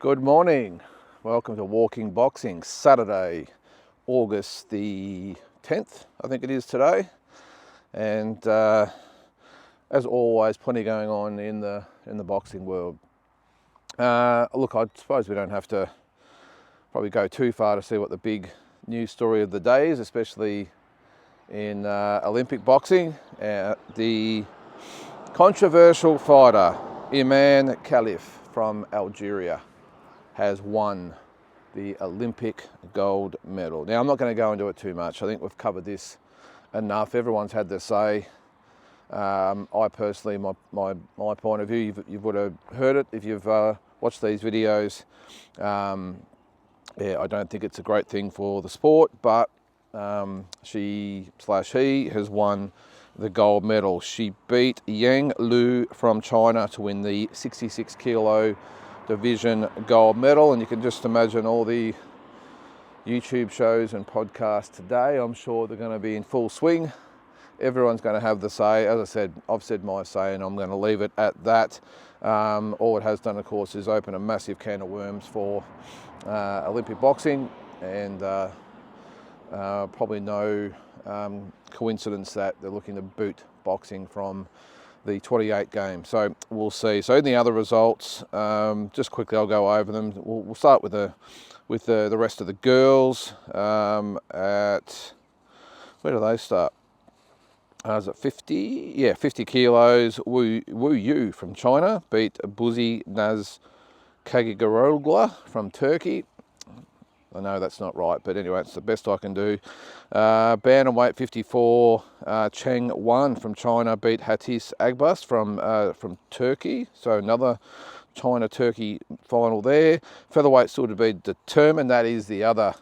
Good morning. Welcome to Walking Boxing, Saturday, August the 10th, I think it is today. And as always, plenty going on in the boxing world. Look, I suppose we don't have to probably go too far to see what the big news story of the day is, especially in Olympic boxing. The controversial fighter, Iman Khalif from Algeria, has won the Olympic gold medal. Now, I'm not going to go into it too much. I think we've covered this enough. Everyone's had their say. I personally, my point of view, you would have heard it if you've watched these videos. I don't think it's a great thing for the sport, but he has won the gold medal. She beat Yang Lu from China to win the 66 kilo division gold medal, and you can just imagine all the YouTube shows and podcasts today. I'm sure they're going to be in full swing. Everyone's going to have the say. As I said, I've said my say, and I'm going to leave it at that. All it has done, of course, is open a massive can of worms for Olympic boxing, and probably no coincidence that they're looking to boot boxing from the 28 games. So we'll see. So in the other results, just quickly I'll go over them. We'll start with the rest of the girls. At where do they start? Is it 50? Yeah, 50 kilos. Wu Yu from China beat Buzi Naz Kagigoroglu from Turkey. I know that's not right, but anyway, it's the best I can do. Bantamweight 54, Cheng Wan from China beat Hatis Agbas from Turkey. So another China-Turkey final there. Featherweight still to be determined. That is the other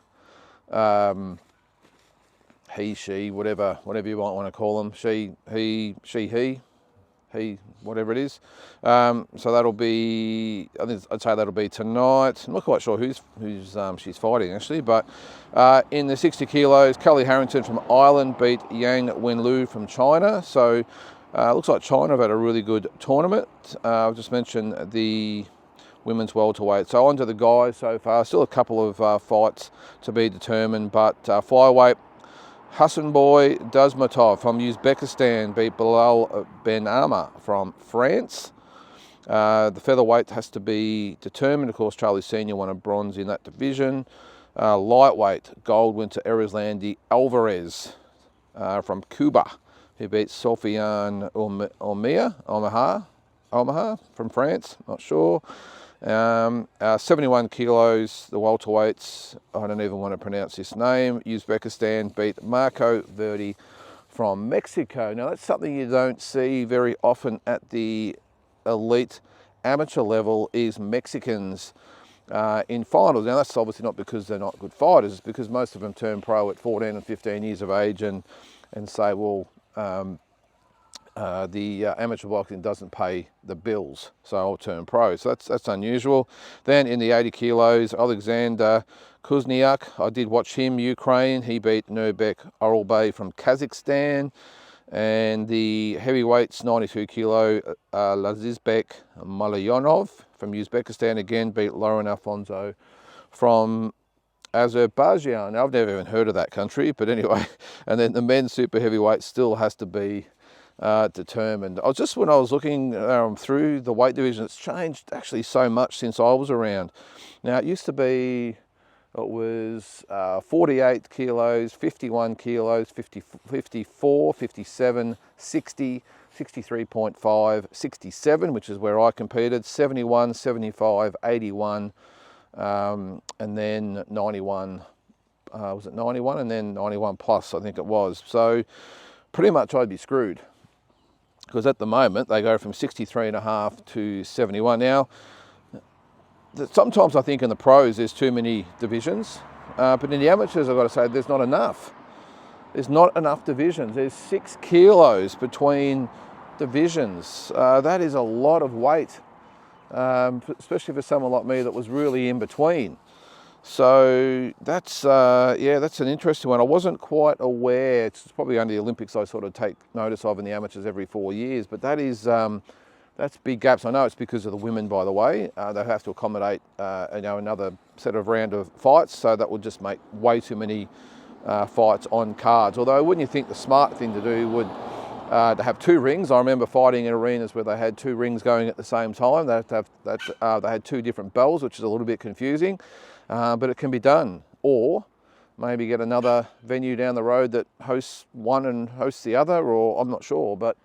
he, she, whatever you might want to call them. She, he, whatever it is. So that'll be, I'd say that'll be tonight. I'm not quite sure who's she's fighting actually, but in the 60 kilos, Kelly Harrington from Ireland beat Yang Wenlu from China. So looks like China have had a really good tournament. I've just mentioned the women's welterweight. So on to the guys so far. Still a couple of fights to be determined, but flyweight, Hassanboy Dazmatov from Uzbekistan beat Bilal Ben Amar from France. The featherweight has to be determined. Of course, Charlie Senior won a bronze in that division. Lightweight, gold went to Erislandy Alvarez from Cuba, who beat Sofiane Omaha from France, not sure. 71 kilos, the welterweights, I don't even want to pronounce this name, Uzbekistan beat Marco Verdi from Mexico. Now that's something you don't see very often at the elite amateur level, is Mexicans in finals. Now that's obviously not because they're not good fighters, it's because most of them turn pro at 14 and 15 years of age and say, well, the amateur boxing doesn't pay the bills, so I'll turn pro. So that's unusual. Then in the 80 kilos, Alexander Kuzniak, I did watch him, Ukraine. He beat Nurbek Oralbay from Kazakhstan. And the heavyweights, 92 kilo, Lazizbek Malayonov from Uzbekistan, again beat Lauren Alfonso from Azerbaijan. Now, I've never even heard of that country, but anyway. And then the men's super heavyweight still has to be determined. When I was looking through the weight division, it's changed actually so much since I was around. Now it used to be, it was 48 kilos, 51 kilos, 54, 57, 60, 63.5, 67, which is where I competed, 71, 75, 81, and then 91. Was it 91? And then 91 plus, I think it was. So pretty much I'd be screwed, because at the moment they go from 63.5 to 71. Now, sometimes I think in the pros there's too many divisions, but in the amateurs I've got to say there's not enough. There's not enough divisions. There's 6 kilos between divisions. That is a lot of weight, especially for someone like me that was really in between. So that's that's an interesting one. I wasn't quite aware. It's probably only the Olympics I sort of take notice of in the amateurs every 4 years, but that is That's big gaps. I know it's because of the women, by the way. They have to accommodate another set of round of fights, so that would just make way too many fights on cards. Although, wouldn't you think the smart thing to do would to have 2 rings? I remember fighting in arenas where they had 2 rings going at the same time. They had 2 different bells, which is a little bit confusing, but it can be done. Or maybe get another venue down the road that hosts one and hosts the other, or I'm not sure, but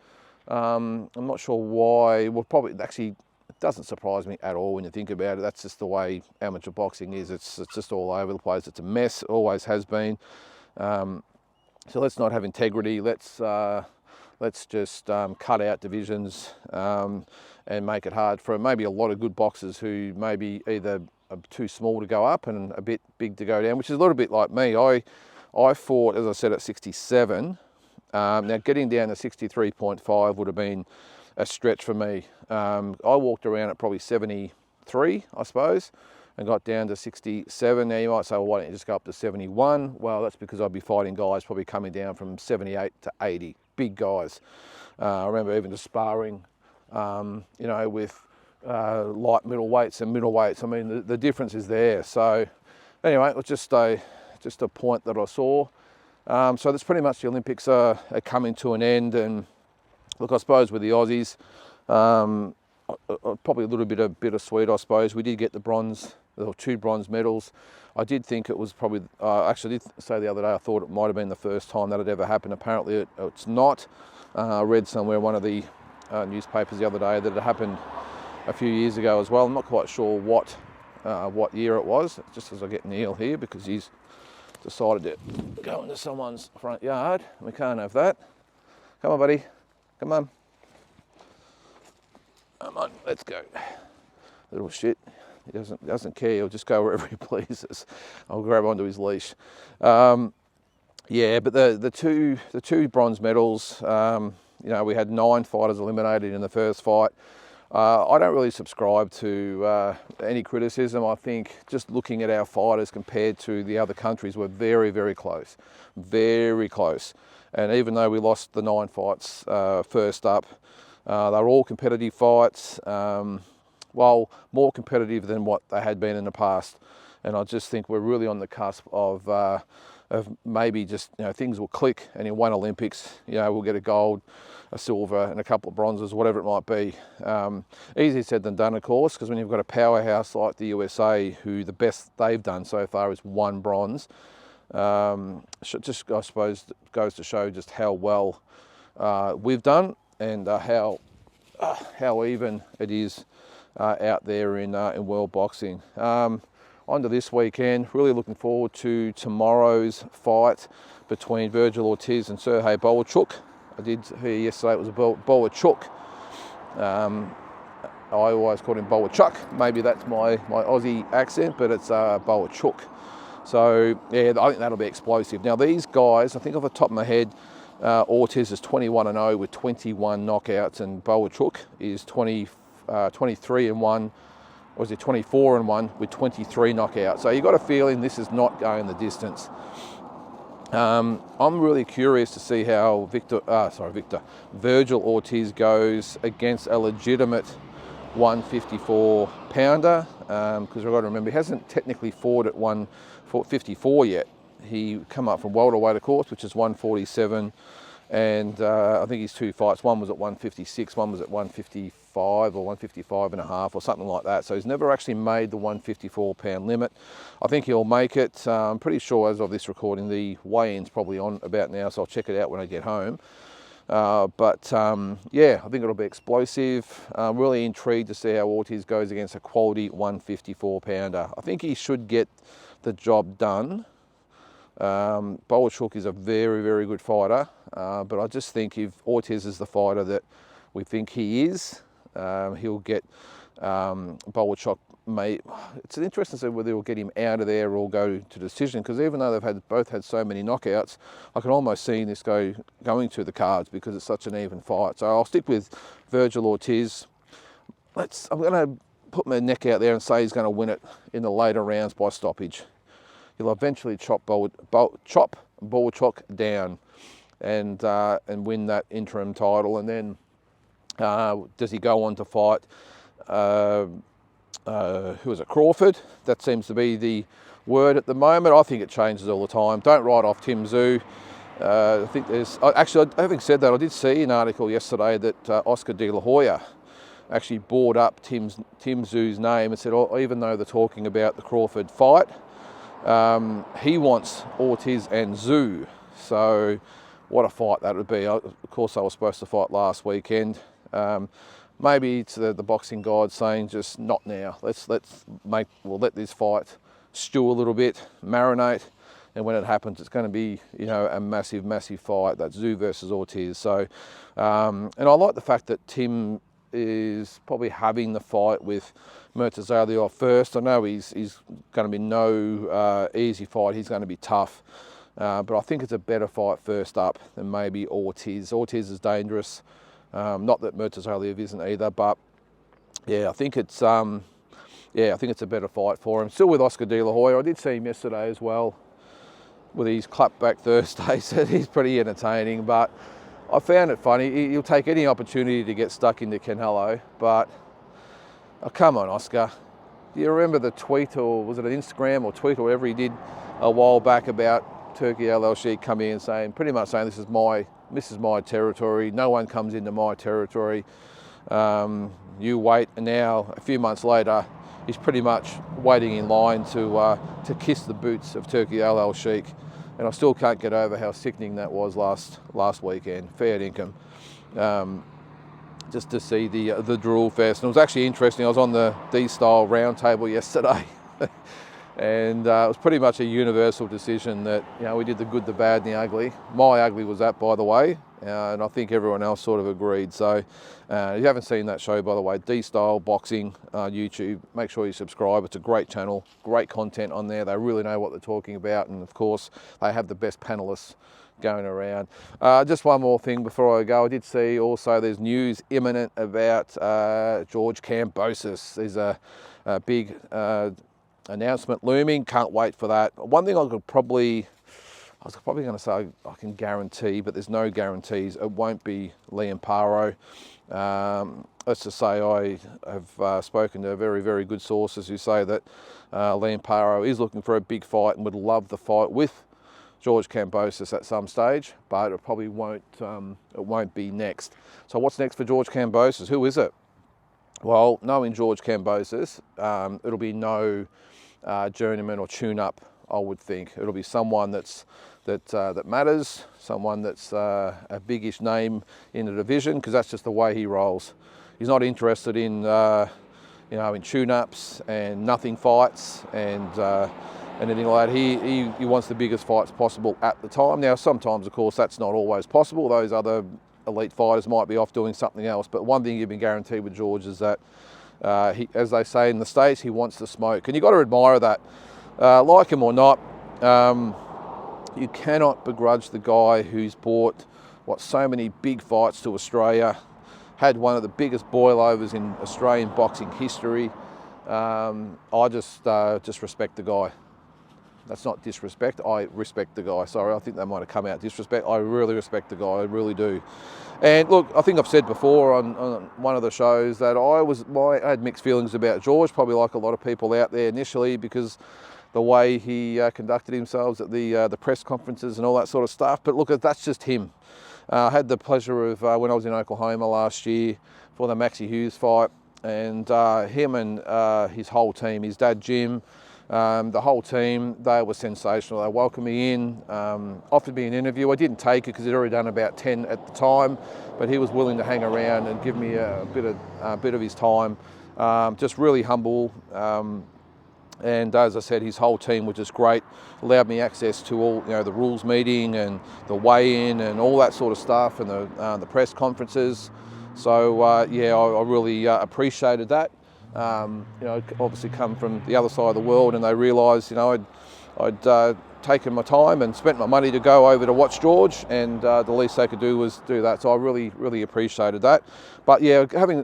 I'm not sure why. Well, probably actually it doesn't surprise me at all when you think about it. That's just the way amateur boxing is. It's just all over the place. It's a mess. It always has been. So let's not have integrity. Let's just cut out divisions and make it hard for maybe a lot of good boxers who maybe either are too small to go up and a bit big to go down, which is a little bit like me. I fought, as I said, at 67. Now getting down to 63.5 would have been a stretch for me. I walked around at probably 73, I suppose, and got down to 67. Now you might say, well, why don't you just go up to 71? Well, that's because I'd be fighting guys probably coming down from 78 to 80, big guys. I remember even just sparring, with light middleweights and middleweights. I mean, the difference is there. So anyway, it was just a point that I saw. So that's pretty much the Olympics are coming to an end. And look, I suppose with the Aussies, probably a little bit of bittersweet, I suppose. We did get the bronze, or 2 bronze medals. I did think it was probably, actually did say the other day, I thought it might have been the first time that had ever happened. Apparently it's not. I read somewhere, one of the newspapers the other day, that it happened a few years ago as well. I'm not quite sure what year it was, just as I get Neil here, because he's decided to go into someone's front yard. We can't have that. Come on, buddy. Come on. Come on, let's go. Little shit. He doesn't care. He'll just go wherever he pleases. I'll grab onto his leash. Yeah, but the two bronze medals. We had 9 fighters eliminated in the first fight. I don't really subscribe to any criticism. I think just looking at our fighters compared to the other countries, we're very, very close. Very close. And even though we lost the 9 fights first up, they're all competitive fights. Well, more competitive than what they had been in the past. And I just think we're really on the cusp of maybe just, things will click, and in one Olympics, we'll get a gold, a silver and a couple of bronzes, whatever it might be. Easier said than done, of course, because when you've got a powerhouse like the USA, who the best they've done so far is 1 bronze, just, I suppose, goes to show just how well we've done, and how even it is out there in world boxing. On to this weekend, really looking forward to tomorrow's fight between Vergil Ortiz and Serhii Bohuchuk. I did hear yesterday it was Bohuchuk. I always called him Bohuchuk. Maybe that's my Aussie accent, but it's Bohuchuk. So yeah, I think that'll be explosive. Now these guys, I think off the top of my head, Ortiz is 21-0 with 21 knockouts, and Bohuchuk is 23-1. Or is it 24-1 with 23 knockouts? So you got a feeling this is not going the distance. I'm really curious to see how Vergil Ortiz goes against a legitimate 154 pounder, because we've got to remember he hasn't technically fought at 154 yet. He come up from welterweight, of course, which is 147, and I think his 2 fights, one was at 156, one was at 155 or 155 and a half or something like that. So he's never actually made the 154 pound limit. I think he'll make it. I'm pretty sure as of this recording, the weigh-in's probably on about now, so I'll check it out when I get home. Yeah, I think it'll be explosive. I'm really intrigued to see how Ortiz goes against a quality 154 pounder. I think he should get the job done. Bohuchuk is a very, very good fighter, but I just think if Ortiz is the fighter that we think he is, he'll get Bohuchuk. It's interesting to see whether he'll get him out of there or go to decision, because even though they've both had so many knockouts, I can almost see this going to the cards because it's such an even fight. So I'll stick with Vergil Ortiz. I'm going to put my neck out there and say he's going to win it in the later rounds by stoppage. He'll eventually chop Bohuchuk down and win that interim title, and then Does he go on to fight, who is it, Crawford? That seems to be the word at the moment. I think it changes all the time. Don't write off Tim Tszyu. I think there's, actually, having said that, I did see an article yesterday that Oscar De La Hoya actually brought up Tim Tszyu's name and said, oh, even though they're talking about the Crawford fight, he wants Ortiz and Tszyu. So what a fight that would be. Of course, they were supposed to fight last weekend. Maybe it's the boxing gods saying just not now. We'll let this fight stew a little bit, marinate, and when it happens, it's going to be, a massive, massive fight. That's Tszyu versus Ortiz. So, and I like the fact that Tim is probably having the fight with Murtazalia first. I know he's going to be no easy fight. He's going to be tough. But I think it's a better fight first up than maybe Ortiz. Ortiz is dangerous. Not that Murtazalia isn't either, but yeah, I think it's a better fight for him. Still with Oscar De La Hoya. I did see him yesterday as well with his clapback Thursdays. He's pretty entertaining, but I found it funny. He'll take any opportunity to get stuck into Canelo, but come on, Oscar. Do you remember the tweet, or was it an Instagram or tweet or whatever he did a while back about Turki Al-Sheikh coming in saying, pretty much saying, this is my territory. No one comes into my territory. You wait. And now, a few months later, he's pretty much waiting in line to kiss the boots of Turki Al-Sheikh. And I still can't get over how sickening that was last weekend. Fair dinkum. Just to see the Drool Fest. And it was actually interesting. I was on the D-Style roundtable yesterday. And it was pretty much a universal decision that, we did the good, the bad, and the ugly. My ugly was that, by the way, and I think everyone else sort of agreed. So if you haven't seen that show, by the way, D-Style Boxing, YouTube, make sure you subscribe. It's a great channel, great content on there. They really know what they're talking about, and of course, they have the best panellists going around. Just one more thing before I go. I did see also there's news imminent about George Kambosos. There's a big announcement looming. Can't wait for that. One thing I was probably going to say I can guarantee, but there's no guarantees. It won't be Liam Paro. Let's just say I have spoken to very, very good sources who say that Liam Paro is looking for a big fight and would love the fight with George Kambosos at some stage, but it probably won't be next. So what's next for George Kambosos? Who is it? Well, knowing George Kambosos, it'll be no journeyman or tune-up, I would think. It'll be someone that matters, someone that's a biggish name in the division, because that's just the way he rolls. He's not interested in in tune-ups and nothing fights and anything like that. He wants the biggest fights possible at the time. Now, sometimes, of course, that's not always possible. Those other elite fighters might be off doing something else. But one thing you've been guaranteed with George is that, as they say in the States, he wants to smoke. And you've got to admire that. Like him or not, you cannot begrudge the guy who's brought so many big fights to Australia, had one of the biggest boilovers in Australian boxing history. I just respect the guy. That's not disrespect. I respect the guy. Sorry, I think that might have come out disrespect. I really respect the guy. I really do. And look, I think I've said before on one of the shows that I had mixed feelings about George, probably like a lot of people out there initially, because the way he conducted himself at the press conferences and all that sort of stuff. But look, that's just him. I had the pleasure of, when I was in Oklahoma last year for the Maxie Hughes fight, and him and his whole team, his dad Jim, the whole team, they were sensational. They welcomed me in, offered me an interview. I didn't take it because he'd already done about 10 at the time, but he was willing to hang around and give me a bit of his time. Just really humble. And as I said, his whole team was just great. Allowed me access to all, the rules meeting and the weigh-in and all that sort of stuff, and the press conferences. So I really appreciated that. Obviously come from the other side of the world, and they realised, I'd taken my time and spent my money to go over to watch George, and the least they could do was do that. So I really, really appreciated that. But yeah, having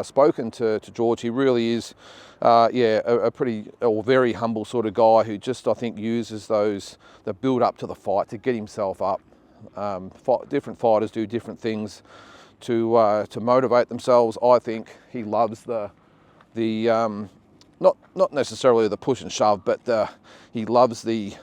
spoken to George, he really is, a very humble sort of guy who just, I think, uses the build up to the fight to get himself up. Different fighters do different things to motivate themselves. I think he loves the not necessarily the push and shove, but he loves the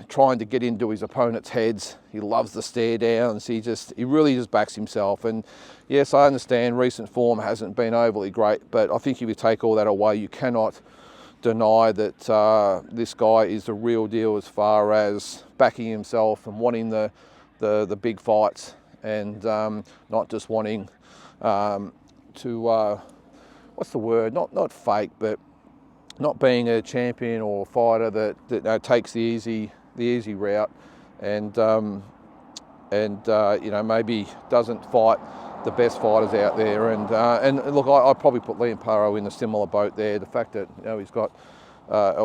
trying to get into his opponent's heads. He loves the stare downs. He really just backs himself. And yes, I understand recent form hasn't been overly great, but I think if you take all that away, you cannot deny that this guy is the real deal as far as backing himself and wanting the big fights, and not just wanting to what's the word? Not fake, but not being a champion or a fighter that takes the easy route, and maybe doesn't fight the best fighters out there. And look, I probably put Liam Paro in a similar boat there. The fact that he's got,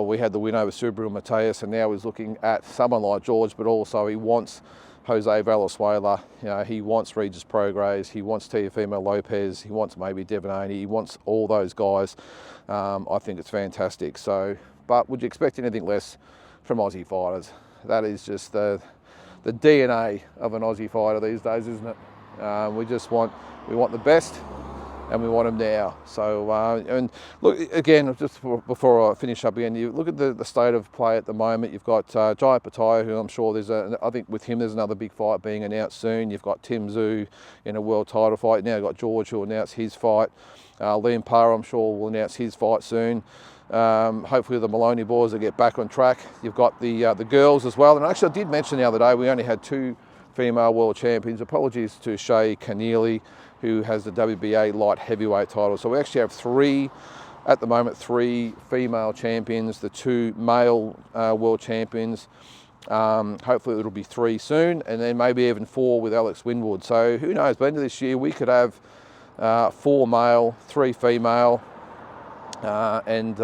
we had the win over Subaru Mateus, and now he's looking at someone like George, but also he wants Jose Valenzuela, he wants Regis Prograis, he wants Teofimo Lopez, he wants maybe Devin Haney, he wants all those guys. I think it's fantastic. So, but would you expect anything less from Aussie fighters? That is just the DNA of an Aussie fighter these days, isn't it? We want the best, and we want them now. So, and look, again, just before I finish up again, you look at the state of play at the moment. You've got Jai Pattaya, who I'm sure I think with him there's another big fight being announced soon. You've got Tim Tszyu in a world title fight. Now you've got George, who will announce his fight. Liam Paro, I'm sure, will announce his fight soon. Hopefully the Maloney boys will get back on track. You've got the girls as well. And actually I did mention the other day, we only had 2 female world champions. Apologies to Shay Keneally, who has the WBA light heavyweight title. So we actually have 3 female champions, the 2 male world champions. Hopefully it'll be 3 soon, and then maybe even 4 with Alex Winwood. So who knows, by the end of this year we could have 4 male, 3 female, and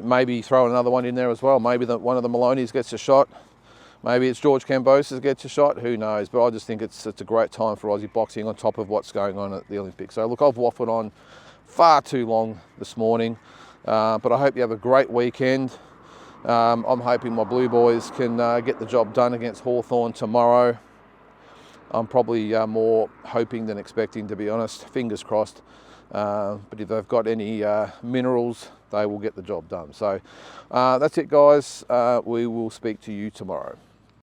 maybe throw another one in there as well. Maybe one of the Maloneys gets a shot. Maybe it's George Kambosos gets a shot, who knows? But I just think it's a great time for Aussie boxing on top of what's going on at the Olympics. So look, I've waffled on far too long this morning, but I hope you have a great weekend. I'm hoping my Blue Boys can get the job done against Hawthorn tomorrow. I'm probably more hoping than expecting, to be honest. Fingers crossed. But if they've got any minerals, they will get the job done. So that's it, guys. We will speak to you tomorrow.